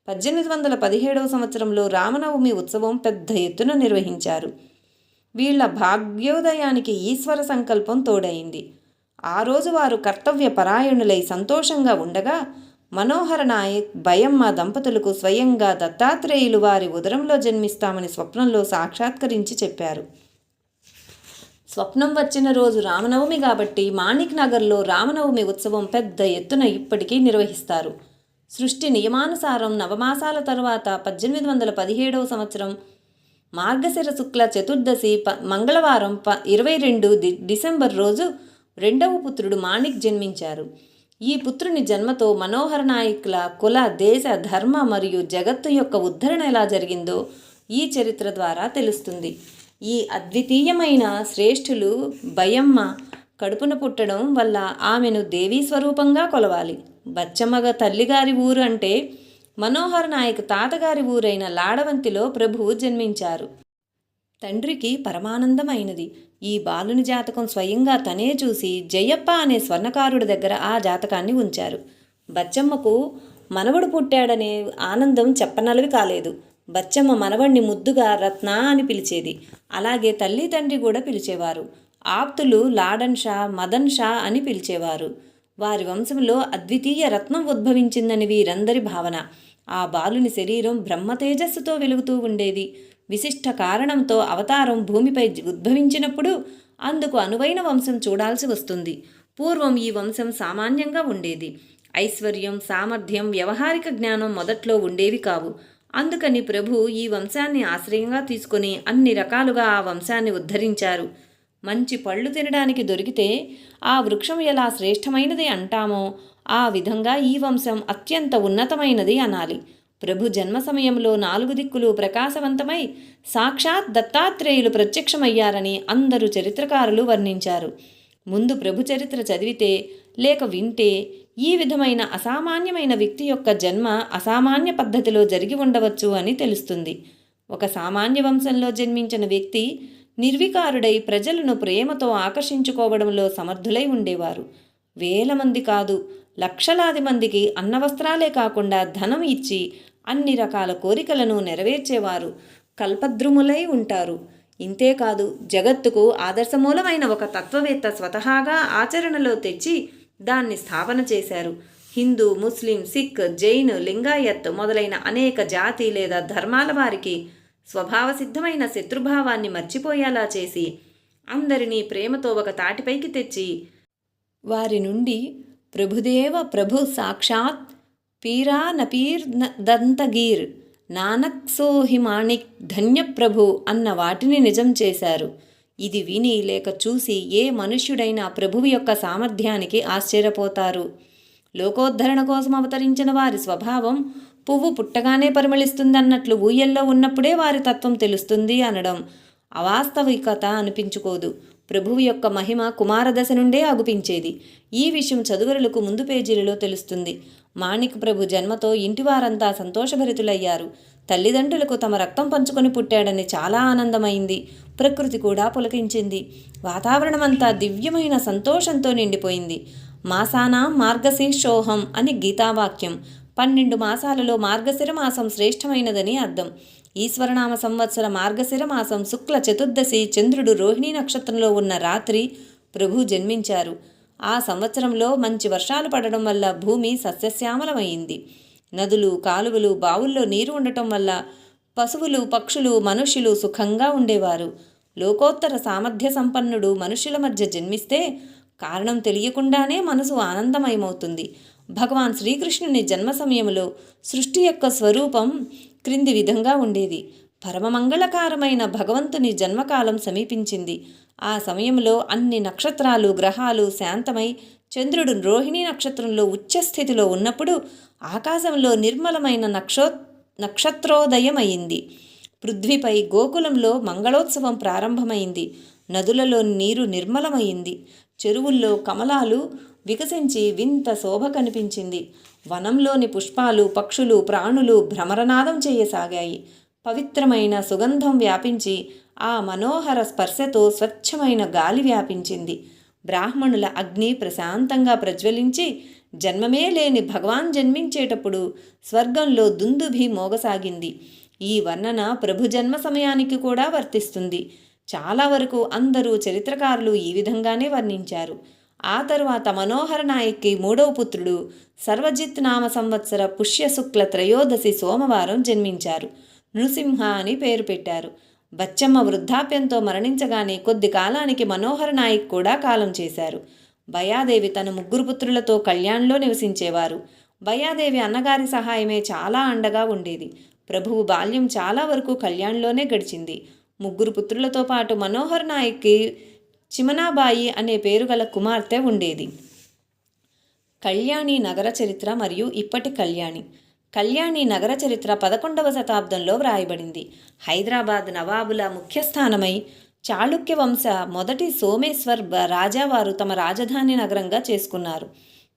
1817వ సంవత్సరంలో రామనవమి ఉత్సవం పెద్ద ఎత్తున నిర్వహించారు. వీళ్ల భాగ్యోదయానికి ఈశ్వర సంకల్పం తోడైంది. ఆ రోజు వారు కర్తవ్య పరాయణులై సంతోషంగా ఉండగా మనోహర నాయక్ భయమ్మ దంపతులకు స్వయంగా దత్తాత్రేయులు వారి ఉదరంలో జన్మిస్తామని స్వప్నంలో సాక్షాత్కరించి చెప్పారు. స్వప్నం వచ్చిన రోజు రామనవమి కాబట్టి మాణిక్ నగర్లో రామనవమి ఉత్సవం పెద్ద ఎత్తున ఇప్పటికీ నిర్వహిస్తారు. సృష్టి నియమానుసారం నవమాసాల తరువాత 1817వ సంవత్సరం మార్గశిర శుక్ల చతుర్దశి మంగళవారం 22 డిసెంబర్ రోజు రెండవ పుత్రుడు మాణిక్ జన్మించారు. ఈ పుత్రుని జన్మతో మనోహర్ నాయక్ల కుల, దేశ, ధర్మ మరియు జగత్తు యొక్క ఉద్ధరణ ఎలా జరిగిందో ఈ చరిత్ర ద్వారా తెలుస్తుంది. ఈ అద్వితీయమైన శ్రేష్ఠులు భయమ్మ కడుపున పుట్టడం వల్ల ఆమెను దేవీ స్వరూపంగా కొలవాలి. బచ్చమ్మగ తల్లిగారి ఊరు అంటే మనోహర్ నాయక్ తాతగారి ఊరైన లాడవంతిలో ప్రభువు జన్మించారు. తండ్రికి పరమానందమైనది. ఈ బాలుని జాతకం స్వయంగా తనే చూసి జయప్ప అనే స్వర్ణకారుడి దగ్గర ఆ జాతకాన్ని ఉంచారు. బచ్చమ్మకు మనవడు పుట్టాడనే ఆనందం చెప్పనలవి కాలేదు. బచ్చమ్మ మనవణ్ణి ముద్దుగా రత్న అని పిలిచేది. అలాగే తల్లి తండ్రి కూడా పిలిచేవారు. ఆప్తులు లాడన్ షా, మదన్ షా అని పిలిచేవారు. వారి వంశంలో అద్వితీయ రత్నం ఉద్భవించిందని వీరందరి భావన. ఆ బాలుని శరీరం బ్రహ్మ తేజస్సుతో వెలుగుతూ ఉండేది. విశిష్ట కారణంతో అవతారం భూమిపై ఉద్భవించినప్పుడు అందుకు అనువైన వంశం చూడాల్సి వస్తుంది. పూర్వం ఈ వంశం సామాన్యంగా ఉండేది. ఐశ్వర్యం, సామర్థ్యం, వ్యవహారిక జ్ఞానం మొదట్లో ఉండేవి కావు. అందుకని ప్రభు ఈ వంశాన్ని ఆశ్రయంగా తీసుకొని అన్ని రకాలుగా ఆ వంశాన్ని ఉద్ధరించారు. మంచి పళ్ళు తినడానికి దొరికితే ఆ వృక్షం ఎలా శ్రేష్టమైనది అంటామో ఆ విధంగా ఈ వంశం అత్యంత ఉన్నతమైనది అనాలి. ప్రభు జన్మ సమయంలో 4 దిక్కులు ప్రకాశవంతమై సాక్షాత్ దత్తాత్రేయులు ప్రత్యక్షమయ్యారని అందరూ చరిత్రకారులు వర్ణించారు. ముందు ప్రభు చరిత్ర చదివితే లేక వింటే ఈ విధమైన అసామాన్యమైన వ్యక్తి యొక్క జన్మ అసామాన్య పద్ధతిలో జరిగి ఉండవచ్చు అని తెలుస్తుంది. ఒక సామాన్య వంశంలో జన్మించిన వ్యక్తి నిర్వికారుడై ప్రజలను ప్రేమతో ఆకర్షించుకోవడంలో సమర్థులై ఉండేవారు. వేల మంది కాదు, లక్షలాది మందికి అన్నవస్త్రాలే కాకుండా ధనం ఇచ్చి అన్ని రకాల కోరికలను నెరవేర్చేవారు కల్పద్రుములై ఉంటారు. ఇంతేకాదు, జగత్తుకు ఆదర్శమూలమైన ఒక తత్వవేత్త స్వతహాగా ఆచరణలో తెచ్చి దాన్ని స్థాపన చేశారు. హిందూ, ముస్లిం, సిక్, జైన్, లింగాయత్ మొదలైన అనేక జాతి లేదా ధర్మాల వారికి స్వభావసిద్ధమైన శత్రుభావాన్ని మర్చిపోయేలా చేసి అందరినీ ప్రేమతో ఒక తాటిపైకి తెచ్చి వారి నుండి ప్రభుదేవ ప్రభు సాక్షాత్ పీరా నపీర్ దంతగీర్ నానక్ సోహి మాణిక్ ధన్యప్రభు అన్న వాటిని నిజం చేశారు. ఇది విని లేక చూసి ఏ మనుష్యుడైనా ప్రభువు యొక్క సామర్థ్యానికి ఆశ్చర్యపోతారు. లోకోద్ధరణ కోసం అవతరించిన వారి స్వభావం పువ్వు పుట్టగానే పరిమళిస్తుందన్నట్లు ఊయల్లో ఉన్నప్పుడే వారి తత్వం తెలుస్తుంది అనడం అవాస్తవికత అనిపించుకోదు. ప్రభువు యొక్క మహిమ కుమారదశ నుండే అగుపించేది. ఈ విషయం చదువరులకు ముందు పేజీలలో తెలుస్తుంది. మాణిక్ ప్రభు జన్మతో ఇంటివారంతా సంతోషభరితులయ్యారు. తల్లిదండ్రులకు తమ రక్తం పంచుకొని పుట్టాడని చాలా ఆనందమైంది. ప్రకృతి కూడా పులకించింది. వాతావరణమంతా దివ్యమైన సంతోషంతో నిండిపోయింది. మాసానాం మార్గశీర్షోహం అని గీతావాక్యం. 12 మాసాలలో మార్గశిర మాసం శ్రేష్టమైనదని అర్థం. ఈశ్వరనామ సంవత్సర మార్గశిర మాసం శుక్ల చతుర్దశి చంద్రుడు రోహిణీ నక్షత్రంలో ఉన్న రాత్రి ప్రభు జన్మించారు. ఆ సంవత్సరంలో మంచి వర్షాలు పడడం వల్ల భూమి సస్యశ్యామలమైంది. నదులు, కాలువలు, బావుల్లో నీరు ఉండటం వల్ల పశువులు, పక్షులు, మనుష్యులు సుఖంగా ఉండేవారు. లోకోత్తర సామర్థ్య సంపన్నుడు మనుష్యుల మధ్య జన్మిస్తే కారణం తెలియకుండానే మనసు ఆనందమయమవుతుంది. భగవాన్ శ్రీకృష్ణుని జన్మ సమయంలో సృష్టి యొక్క స్వరూపం క్రింది విధంగా ఉండేది. పరమమంగళకారమైన భగవంతుని జన్మకాలం సమీపించింది. ఆ సమయంలో అన్ని నక్షత్రాలు, గ్రహాలు శాంతమై చంద్రుడు రోహిణీ నక్షత్రంలో ఉచ్చస్థితిలో ఉన్నప్పుడు ఆకాశంలో నిర్మలమైన నక్షత్రోదయమైంది. పృథ్వీపై గోకులంలో మంగళోత్సవం ప్రారంభమైంది. నదులలో నీరు నిర్మలమైంది. చెరువుల్లో కమలాలు వికసించి వింత శోభ కనిపించింది. వనంలోని పుష్పాలు, పక్షులు, ప్రాణులు భ్రమరనాదం చేయసాగాయి. పవిత్రమైన సుగంధం వ్యాపించి ఆ మనోహర స్పర్శతో స్వచ్ఛమైన గాలి వ్యాపించింది. బ్రాహ్మణుల అగ్ని ప్రశాంతంగా ప్రజ్వలించి జన్మమే లేని భగవాన్ జన్మించేటప్పుడు స్వర్గంలో దుందుభి మోగసాగింది. ఈ వర్ణన ప్రభు జన్మ సమయానికి కూడా వర్తిస్తుంది. చాలా వరకు అందరూ చరిత్రకారులు ఈ విధంగానే వర్ణించారు. ఆ తరువాత మనోహర నాయక్కి 3వ పుత్రుడు సర్వజిత్ నామ సంవత్సర పుష్యశుక్ల త్రయోదశి సోమవారం జన్మించారు. నృసింహ అని పేరు పెట్టారు. బచ్చమ్మ వృద్ధాప్యంతో మరణించగానే కొద్ది కాలానికి మనోహర నాయక్ కూడా కాలం చేశారు. భయాదేవి తన 3 పుత్రులతో కళ్యాణ్లో నివసించేవారు. భయాదేవి అన్నగారి సహాయమే చాలా అండగా ఉండేది. ప్రభువు బాల్యం చాలా వరకు కళ్యాణ్లోనే గడిచింది. 3 పుత్రులతో పాటు మనోహర్ నాయక్కి చిమనాబాయి అనే పేరు గల కుమార్తె ఉండేది. కళ్యాణి నగర చరిత్ర మరియు ఇప్పటి కళ్యాణి. కళ్యాణి నగర చరిత్ర 11వ శతాబ్దంలో వ్రాయబడింది. హైదరాబాద్ నవాబుల ముఖ్యస్థానమై చాళుక్య వంశ మొదటి సోమేశ్వర్ రాజావారు తమ రాజధాని నగరంగా చేసుకున్నారు.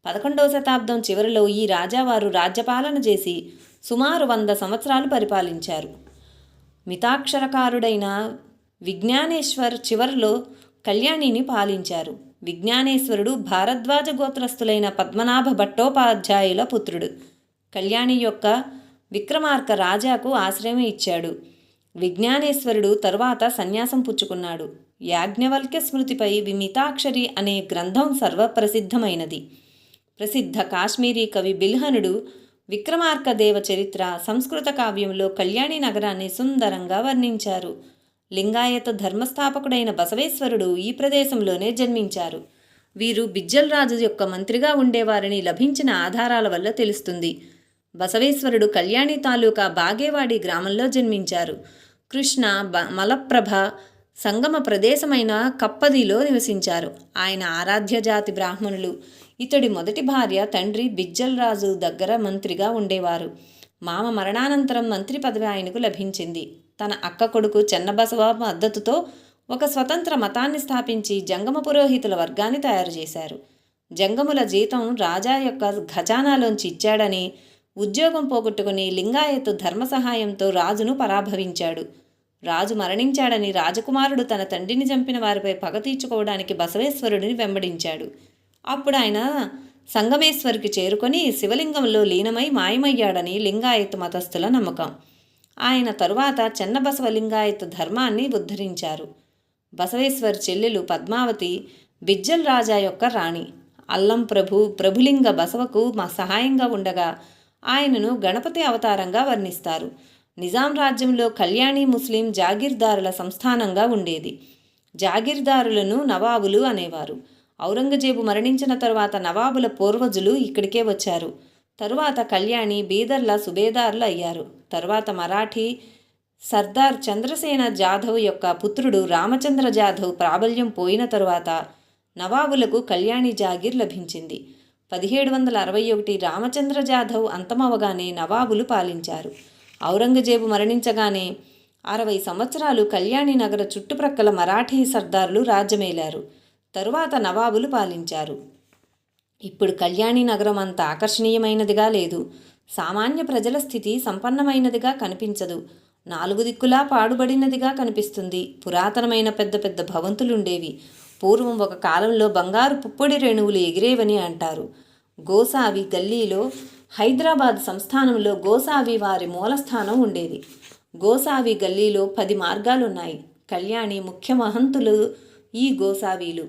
11వ శతాబ్దం చివరిలో ఈ రాజావారు రాజ్యపాలన చేసి సుమారు 100 సంవత్సరాలు పరిపాలించారు. మితాక్షరకారుడైన విజ్ఞానేశ్వర్ చివరిలో కళ్యాణిని పాలించారు. విజ్ఞానేశ్వరుడు భారద్వాజ గోత్రస్థులైన పద్మనాభ భట్టోపాధ్యాయుల పుత్రుడు. కళ్యాణి యొక్క విక్రమార్క రాజాకు ఆశ్రయం ఇచ్చాడు. విజ్ఞానేశ్వరుడు తరువాత సన్యాసం పుచ్చుకున్నాడు. యాజ్ఞవల్క్య స్మృతిపై మితాక్షరి అనే గ్రంథం సర్వప్రసిద్ధమైనది. ప్రసిద్ధ కాశ్మీరీ కవి బిల్హనుడు విక్రమార్క దేవ చరిత్ర సంస్కృత కావ్యంలో కళ్యాణి నగరాన్ని సుందరంగా వర్ణించారు. లింగాయత ధర్మస్థాపకుడైన బసవేశ్వరుడు ఈ ప్రదేశంలోనే జన్మించారు. వీరు బిజ్జల్ రాజు యొక్క మంత్రిగా ఉండేవారని లభించిన ఆధారాల వల్ల తెలుస్తుంది. బసవేశ్వరుడు కళ్యాణి తాలూకా బాగేవాడి గ్రామంలో జన్మించారు. కృష్ణ మలప్రభ సంగమ ప్రదేశమైన కప్పదిలో నివసించారు. ఆయన ఆరాధ్య జాతి బ్రాహ్మణులు. ఇతడి మొదటి భార్య తండ్రి బిజ్జల్ రాజు దగ్గర మంత్రిగా ఉండేవారు. మామ మరణానంతరం మంత్రి పదవి ఆయనకు లభించింది. తన అక్క కొడుకు చెన్నబసవ మద్దతుతో ఒక స్వతంత్ర మతాన్ని స్థాపించి జంగమ పురోహితుల వర్గాన్ని తయారు చేశారు. జంగముల జీతం రాజా యొక్క ఖజానాలోంచి ఇచ్చాడని ఉద్యోగం పోగొట్టుకుని లింగాయత్ ధర్మ సహాయంతో రాజును పరాభవించాడు. రాజు మరణించాడని రాజకుమారుడు తన తండ్రిని చంపిన వారిపై పగ తీర్చుకోవడానికి బసవేశ్వరుడిని వెంబడించాడు. అప్పుడు ఆయన సంగమేశ్వరికి చేరుకొని శివలింగంలో లీనమై మాయమయ్యాడని లింగాయత్ మతస్థుల నమ్మకం. ఆయన తరువాత చెన్నబసవ లింగాయత్ ధర్మాన్ని ఉద్ధరించారు. బసవేశ్వర్ చెల్లెలు పద్మావతి బిజ్జల్ రాజా యొక్క రాణి. అల్లం ప్రభులింగ బసవకు సహాయంగా ఉండగా ఆయనను గణపతి అవతారంగా వర్ణిస్తారు. నిజాం రాజ్యంలో కళ్యాణి ముస్లిం జాగీర్దారుల సంస్థానంగా ఉండేది. జాగీర్దారులను నవాబులు అనేవారు. ఔరంగజేబు మరణించిన తరువాత నవాబుల పూర్వజులు ఇక్కడికే వచ్చారు. తరువాత కళ్యాణి బీదర్ల సుబేదార్లు అయ్యారు. తరువాత మరాఠీ సర్దార్ చంద్రసేన జాధవ్ యొక్క పుత్రుడు రామచంద్ర జాధవ్ ప్రాబల్యం పోయిన తరువాత నవాబులకు కళ్యాణి జాగీర్ లభించింది. 1761 రామచంద్ర జాధవ్ అంతమవగానే నవాబులు పాలించారు. ఔరంగజేబు మరణించగానే 60 సంవత్సరాలు కళ్యాణి నగర చుట్టుప్రక్కల మరాఠీ సర్దార్లు రాజ్యమేలారు. తరువాత నవాబులు పాలించారు. ఇప్పుడు కళ్యాణి నగరం అంత ఆకర్షణీయమైనదిగా లేదు. సామాన్య ప్రజల స్థితి సంపన్నమైనదిగా కనిపించదు. 4 దిక్కులా పాడుబడినదిగా కనిపిస్తుంది. పురాతనమైన పెద్ద పెద్ద భవంతులుండేవి. పూర్వం ఒక కాలంలో బంగారు పుప్పొడి రేణువులు ఎగిరేవని అంటారు. గోసావి గల్లీలో హైదరాబాద్ సంస్థానంలో గోసావి వారి మూలస్థానం ఉండేది. గోసావి గల్లీలో 10 మార్గాలున్నాయి. కళ్యాణి ముఖ్య మహంతులు ఈ గోసావీలు.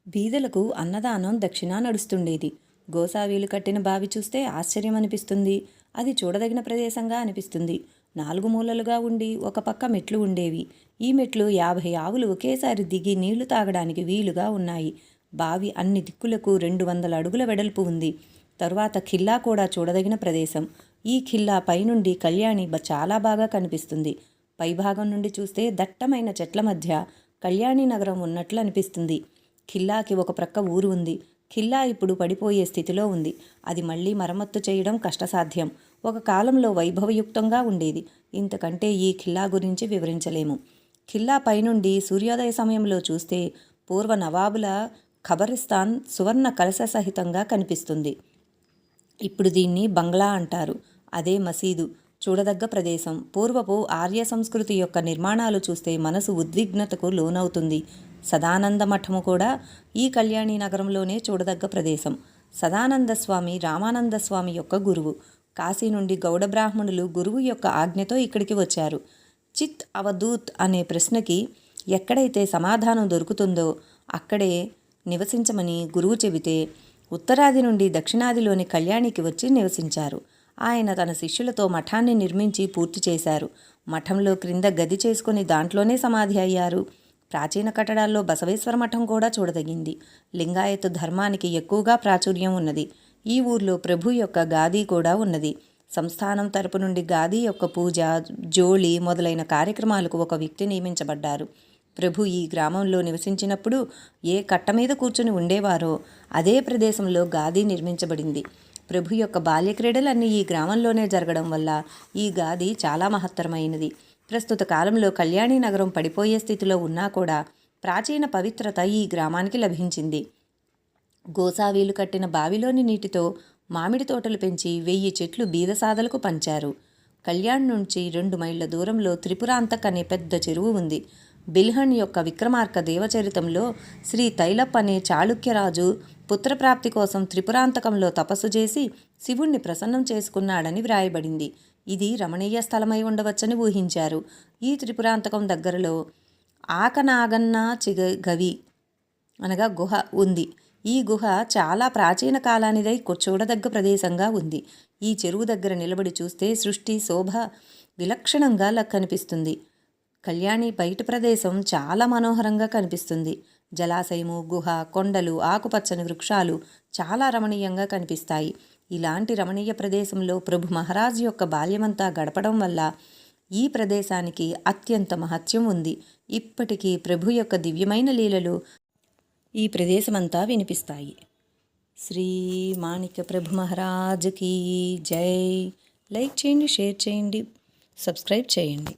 బీదలకు అన్నదానం దక్షిణ నడుస్తుండేది. గోసావీలు కట్టిన బావి చూస్తే ఆశ్చర్యం అనిపిస్తుంది. అది చూడదగిన ప్రదేశంగా అనిపిస్తుంది. 4 మూలలుగా ఉండి ఒక పక్క మెట్లు ఉండేవి. ఈ మెట్లు 50 ఆవులు ఒకేసారి దిగి నీళ్లు తాగడానికి వీలుగా ఉన్నాయి. బావి అన్ని దిక్కులకు 200 అడుగుల వెడల్పు ఉంది. తరువాత ఖిల్లా కూడా చూడదగిన ప్రదేశం. ఈ ఖిల్లా పైనుండి కళ్యాణి చాలా బాగా కనిపిస్తుంది. పైభాగం నుండి చూస్తే దట్టమైన చెట్ల మధ్య కళ్యాణి నగరం ఉన్నట్లు అనిపిస్తుంది. ఖిల్లాకి ఒక ప్రక్క ఊరు ఉంది. ఖిల్లా ఇప్పుడు పడిపోయే స్థితిలో ఉంది. అది మళ్ళీ మరమ్మత్తు చేయడం కష్టసాధ్యం. ఒక కాలంలో వైభవయుక్తంగా ఉండేది. ఇంతకంటే ఈ ఖిల్లా గురించి వివరించలేము. ఖిల్లా పైనుండి సూర్యోదయ సమయంలో చూస్తే పూర్వ నవాబుల ఖబరిస్తాన్ సువర్ణ కలశ సహితంగా కనిపిస్తుంది. ఇప్పుడు దీన్ని బంగ్లా అంటారు. అదే మసీదు. చూడదగ్గ ప్రదేశం. పూర్వపు ఆర్య సంస్కృతి యొక్క నిర్మాణాలు చూస్తే మనసు ఉద్విగ్నతకు లోనవుతుంది. సదానంద మఠము కూడా ఈ కళ్యాణి నగరంలోనే చూడదగ్గ ప్రదేశం. సదానంద స్వామి రామానంద స్వామి యొక్క గురువు. కాశీ నుండి గౌడ బ్రాహ్మణులు గురువు యొక్క ఆజ్ఞతో ఇక్కడికి వచ్చారు. చిత్ అవధూత్ అనే ప్రశ్నకి ఎక్కడైతే సమాధానం దొరుకుతుందో అక్కడే నివసించమని గురువు చెబితే ఉత్తరాది నుండి దక్షిణాదిలోని కళ్యాణికి వచ్చి నివసించారు. ఆయన తన శిష్యులతో మఠాన్ని నిర్మించి పూర్తి చేశారు. మఠంలో క్రింద గది చేసుకుని దాంట్లోనే సమాధి అయ్యారు. ప్రాచీన కట్టడాల్లో బసవేశ్వర మఠం కూడా చూడదగింది. లింగాయత్ ధర్మానికి ఎక్కువగా ప్రాచుర్యం ఉన్నది. ఈ ఊర్లో ప్రభు యొక్క గాది కూడా ఉన్నది. సంస్థానం తరపు నుండి గాది యొక్క పూజ, జోళి మొదలైన కార్యక్రమాలకు ఒక వ్యక్తి నియమించబడ్డారు. ప్రభు ఈ గ్రామంలో నివసించినప్పుడు ఏ కట్ట మీద కూర్చుని ఉండేవారో అదే ప్రదేశంలో గాది నిర్మించబడింది. ప్రభు యొక్క బాల్యక్రీడలన్నీ ఈ గ్రామంలోనే జరగడం వల్ల ఈ గాది చాలా మహత్తరమైనది. ప్రస్తుత కాలంలో కళ్యాణి నగరం పడిపోయే స్థితిలో ఉన్నా కూడా ప్రాచీన పవిత్రత ఈ గ్రామానికి లభించింది. గోసావీలు కట్టిన బావిలోని నీటితో మామిడి తోటలు పెంచి 1000 చెట్లు బీదసాదలకు పంచారు. కళ్యాణ్ నుంచి 2 మైళ్ళ దూరంలో త్రిపురాంతక్ అనే పెద్ద చెరువు ఉంది. బిల్హణ్ యొక్క విక్రమార్క దేవచరితంలో శ్రీ తైలప్ అనే చాళుక్యరాజు పుత్రప్రాప్తి కోసం త్రిపురాంతకంలో తపస్సు చేసి శివుణ్ణి ప్రసన్నం చేసుకున్నాడని వ్రాయబడింది. ఇది రమణీయ స్థలమై ఉండవచ్చని ఊహించారు. ఈ త్రిపురాంతకం దగ్గరలో ఆకనాగన్నా గవి అనగా గుహ ఉంది. ఈ గుహ చాలా ప్రాచీన కాలానిదై చూడదగ్గ ప్రదేశంగా ఉంది. ఈ చెరువు దగ్గర నిలబడి చూస్తే సృష్టి శోభ విలక్షణంగా కనిపిస్తుంది. కళ్యాణి బయట ప్రదేశం చాలా మనోహరంగా కనిపిస్తుంది. జలాశయము, గుహ, కొండలు, ఆకుపచ్చని వృక్షాలు చాలా రమణీయంగా కనిపిస్తాయి. ఇలాంటి రమణీయ ప్రదేశంలో ప్రభు మహారాజ్ యొక్క బాల్యమంతా గడపడం వల్ల ఈ ప్రదేశానికి అత్యంత మహత్యం ఉంది. ఇప్పటికీ ప్రభు యొక్క దివ్యమైన లీలలు ఈ ప్రదేశమంతా వినిపిస్తాయి. శ్రీ మాణిక్య ప్రభు మహారాజ్కి జై. లైక్ చేయండి, షేర్ చేయండి, సబ్స్క్రైబ్ చేయండి.